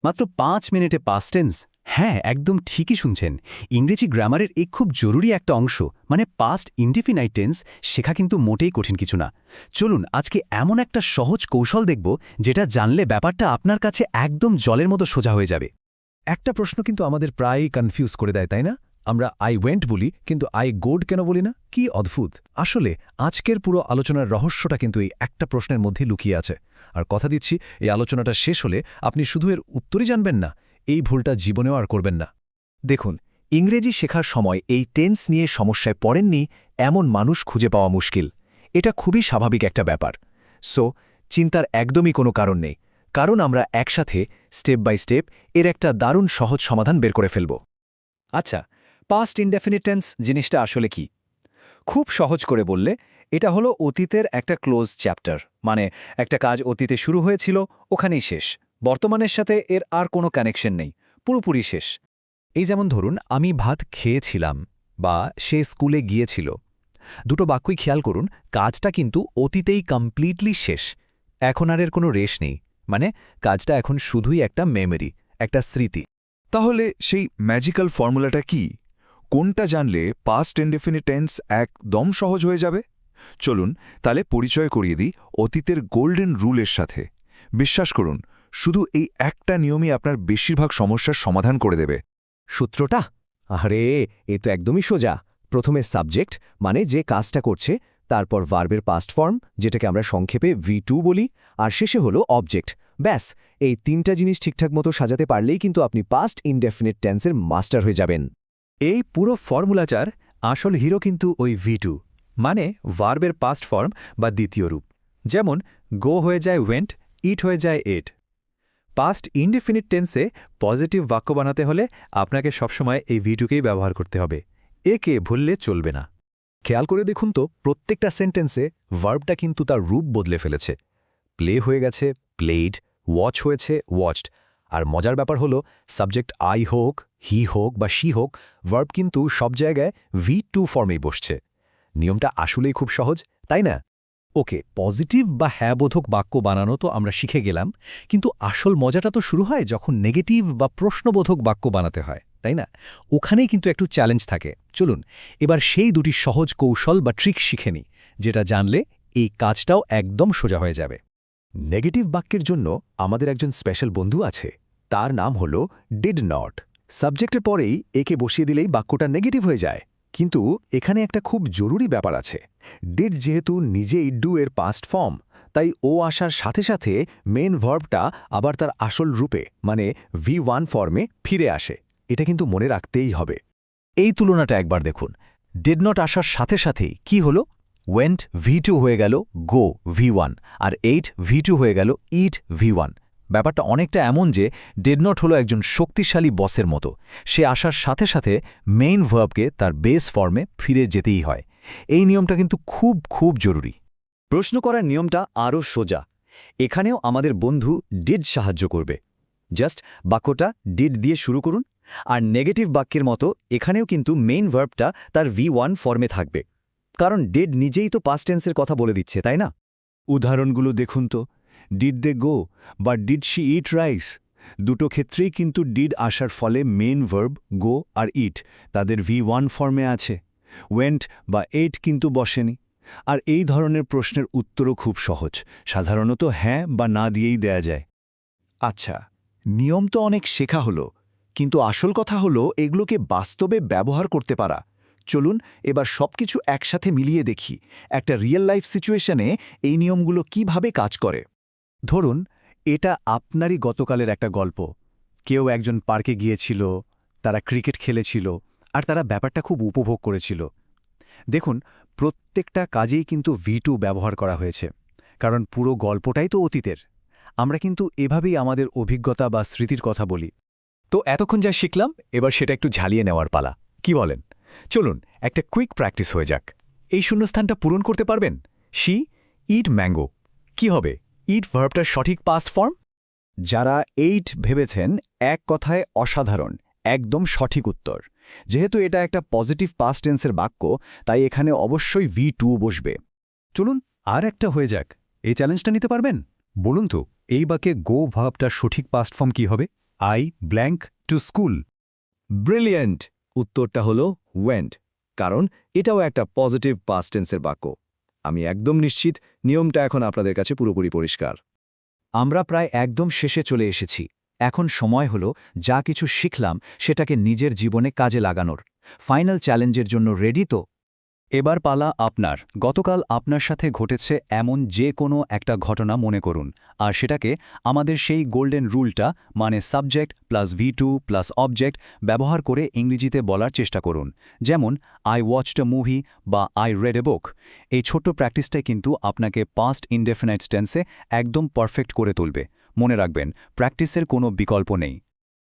মাত্র 5 মিনিটে past tense? হ্যাঁ, একদম ঠিকই শুনছেন। ইংরেজি গ্রামারের এই খুব জরুরি একটা অংশ, মানে পাস্ট ইনডিফিনাইট টেন্স, শেখা কিন্তু মোটেই কঠিন কিছু না। চলুন আজকে এমন একটা সহজ কৌশল দেখব যেটা জানলে ব্যাপারটা আপনার কাছে একদম জলের মতো সোজা হয়ে যাবে। একটা প্রশ্ন কিন্তু আমাদের প্রায়ই কনফিউজ করে দেয়, তাই না? আমরা আই ওয়েন্ট বলি, কিন্তু আই গোড কেন বলি না? কি অদ্ভুত! আসলে আজকের পুরো আলোচনার রহস্যটা কিন্তু এই একটা প্রশ্নের মধ্যে লুকিয়ে আছে। আর কথা দিচ্ছি, এই আলোচনাটা শেষ হলে আপনি শুধু এর উত্তরই জানবেন না, এই ভুলটা জীবনেও আর করবেন না। দেখুন, ইংরেজি শেখার সময় এই টেন্স নিয়ে সমস্যায় পড়েননি এমন মানুষ খুঁজে পাওয়া মুশকিল। এটা খুবই স্বাভাবিক একটা ব্যাপার। সো চিন্তার একদমই কোনো কারণ নেই, কারণ আমরা একসাথে স্টেপ বাই স্টেপ এর একটা দারুণ সহজ সমাধান বের করে ফেলব। আচ্ছা, পাস্ট ইনডেফিনিট টেন্স জিনিসটা আসলে কি? খুব সহজ করে বললে এটা হলো অতীতের একটা ক্লোজ চ্যাপ্টার, মানে একটা কাজ অতীতে শুরু হয়েছিল, ওখানেই শেষ। বর্তমানের সাথে এর আর কোনো কানেকশন নেই, পুরোপুরি শেষ। এই যেমন ধরুন, আমি ভাত খেয়েছিলাম বা সে স্কুলে গিয়েছিল। দুটো বাক্যই খেয়াল করুন, কাজটা কিন্তু অতীতেই কমপ্লিটলি শেষ। এখন আর এর কোনো রেশ নেই, মানে কাজটা এখন শুধুই একটা মেমরি, একটা স্মৃতি। তাহলে সেই ম্যাজিক্যাল ফর্মুলাটা কি? কোনটা জানলে পাস্ট ইনডেফিনিট টেন্স একদম সহজ হয়ে যাবে? চলুন তাহলে পরিচয় করিয়ে দিই অতীতের গোল্ডেন রুলের সাথে। বিশ্বাস করুন, শুধু এই একটা নিয়মই আপনার বেশিরভাগ সমস্যার সমাধান করে দেবে। সূত্রটা? আরে, এ তো একদমই সোজা। প্রথমে সাবজেক্ট, মানে যে কাজটা করছে, তারপর ভার্বের পাস্ট ফর্ম, যেটাকে আমরা সংক্ষেপে V2 বলি, আর শেষে হলো অবজেক্ট। ব্যাস, এই তিনটা জিনিস ঠিকঠাক মতো সাজাতে পারলেই কিন্তু আপনি পাস্ট ইনডেফিনিট টেন্সের মাস্টার হয়ে যাবেন। এই পুরো ফর্মুলাটার আসল হিরো কিন্তু ওই V2, মানে ভার্বের পাস্ট ফর্ম বা দ্বিতীয় রূপ। যেমন গো হয়ে যায় ওয়েন্ট, ইট হয়ে যায় এট। পাস্ট ইনডেফিনিট টেন্সে পজিটিভ বাক্য বানাতে হলে আপনাকে সবসময় এই V2কেই ব্যবহার করতে হবে, একে ভুললে চলবে না। খেয়াল করে দেখুন তো, প্রত্যেকটা সেন্টেন্সে ভার্বটা কিন্তু তার রূপ বদলে ফেলেছে। প্লে হয়ে গেছে প্লেড, ওয়াচ হয়েছে ওয়াচড। আর মজার ব্যাপার হলো, সাবজেক্ট আই হোক, হি হোক বা শি হোক, ভার্ব কিন্তু সব জায়গায় V2 ফর্মেই বসছে। নিয়মটা আসলেই খুব সহজ, তাই না? ওকে, পজিটিভ বা হ্যাঁবোধক বাক্য বানানো তো আমরা শিখে গেলাম, কিন্তু আসল মজাটা তো শুরু হয় যখন নেগেটিভ বা প্রশ্নবোধক বাক্য বানাতে হয়, তাই না? ওখানেই কিন্তু একটু চ্যালেঞ্জ থাকে। চলুন এবার সেই দুটি সহজ কৌশল বা ট্রিক শিখে নিই, যেটা জানলে এই কাজটাও একদম সোজা হয়ে যাবে। নেগেটিভ বাক্যের জন্য আমাদের একজন স্পেশাল বন্ধু আছে, তার নাম হল ডিড নট। সাবজেক্টের পরেই একে বসিয়ে দিলেই বাক্যটা নেগেটিভ হয়ে যায়। কিন্তু এখানে একটা খুব জরুরি ব্যাপার আছে। ডিড যেহেতু নিজেই ডু এর পাস্ট ফর্ম, তাই ও আসার সাথে সাথে মেন ভার্বটা আবার তার আসল রূপে, মানে V1 ফর্মে ফিরে আসে। এটা কিন্তু মনে রাখতেই হবে। এই তুলনাটা একবার দেখুন, ডিড নট আসার সাথে সাথেই কি হলো? ওয়েন্ট V2 হয়ে গেল গো V1, আর এইট V2 হয়ে গেল ইট V1। ব্যাপারটা অনেকটা এমন যে ডিড নট হলো একজন শক্তিশালী বসের মতো। সে আসার সাথে সাথে মেইন ভার্বকে তার বেস ফর্মে ফিরে যেতেই হয়। এই নিয়মটা কিন্তু খুব খুব জরুরি। প্রশ্ন করার নিয়মটা আরও সোজা। এখানেও আমাদের বন্ধু ডিড সাহায্য করবে। জাস্ট বাক্যটা ডিড দিয়ে শুরু করুন, আর নেগেটিভ বাক্যের মতো এখানেও কিন্তু মেইন ভার্বটা তার V1 ফর্মে থাকবে, কারণ ডিড নিজেই তো পাস্ট টেন্সের কথা বলে দিচ্ছে, তাই না? উদাহরণগুলো দেখুন তো। ডিড দে গো বা ডিড শি ইট রাইস, দুটো ক্ষেত্রেই কিন্তু ডিড আসার ফলে মেন ভার্ব গো আর ইট তাদের V1 ফর্মে আছে। ওয়েন্ট বা এইট কিন্তু বসেনি। আর এই ধরনের প্রশ্নের উত্তরও খুব সহজ, সাধারণত হ্যাঁ বা না দিয়েই দেয়া যায়। আচ্ছা, নিয়ম তো অনেক শেখা হলো, কিন্তু আসল কথা হলো এগুলোকে বাস্তবে ব্যবহার করতে পারা। চলুন এবার সবকিছু একসাথে মিলিয়ে দেখি একটা রিয়েল লাইফ সিচুয়েশনে এই নিয়মগুলো কিভাবে কাজ করে। ধরুন, এটা আপনারই গতকালের একটা গল্প। কেউ একজন পার্কে গিয়েছিল, তারা ক্রিকেট খেলেছিল, আর তারা ব্যাপারটা খুব উপভোগ করেছিল। দেখুন, প্রত্যেকটা কাজেই কিন্তু V2 ব্যবহার করা হয়েছে, কারণ পুরো গল্পটাই তো অতীতের। আমরা কিন্তু এভাবেই আমাদের অভিজ্ঞতা বা স্মৃতির কথা বলি। তো এতক্ষণ যা শিখলাম, এবার সেটা একটু ঝালিয়ে নেওয়ার পালা, কি বলেন? চলুন একটা কুইক প্র্যাকটিস হয়ে যাক। এই শূন্যস্থানটা পূরণ করতে পারবেন? শি ইট ম্যাঙ্গো, কি হবে ইট ভার্বটার সঠিক পাস্ট ফর্ম? যারা এইট ভেবেছেন, এক কথায় অসাধারণ, একদম সঠিক উত্তর। যেহেতু এটা একটা পজিটিভ পাস্ট টেন্সের বাক্য, তাই এখানে অবশ্যই V2 বসবে। চলুন আর একটা হয়ে যাক। এই চ্যালেঞ্জটা নিতে পারবেন? বলুন তো, এই বাক্যে গো ভার্বটার সঠিক পাস্ট ফর্ম কি হবে? I blank to school. Brilliant! উত্তরটা হলো ওয়েন্ট, কারণ এটাও একটা পজিটিভ পাস্ট টেন্সের বাক্য। আমি একদম নিশ্চিত নিয়মটা এখন আপনাদের কাছে পুরোপুরি পরিষ্কার। আমরা প্রায় একদম শেষে চলে এসেছি। এখন সময় হলো যা কিছু শিখলাম সেটাকে নিজের জীবনে কাজে লাগানোর। ফাইনাল চ্যালেঞ্জের জন্য রেডি তো? এবার পালা আপনার। গতকাল আপনার সাথে ঘটেছে এমন যে কোনো একটা ঘটনা মনে করুন, আর সেটাকে আমাদের সেই গোল্ডেন রুলটা মানে subject plus V2 plus object ব্যবহার করে ইংরেজিতে বলার চেষ্টা করুন। যেমন আই ওয়াচড আ মুভি বা আই রেড এ বুক। এই ছোট্ট প্র্যাকটিসটাই কিন্তু আপনাকে পাস্ট ইনডেফিনাইট টেন্সে একদম পারফেক্ট করে তুলবে। মনে রাখবেন, প্র্যাকটিসের কোনো বিকল্প নেই।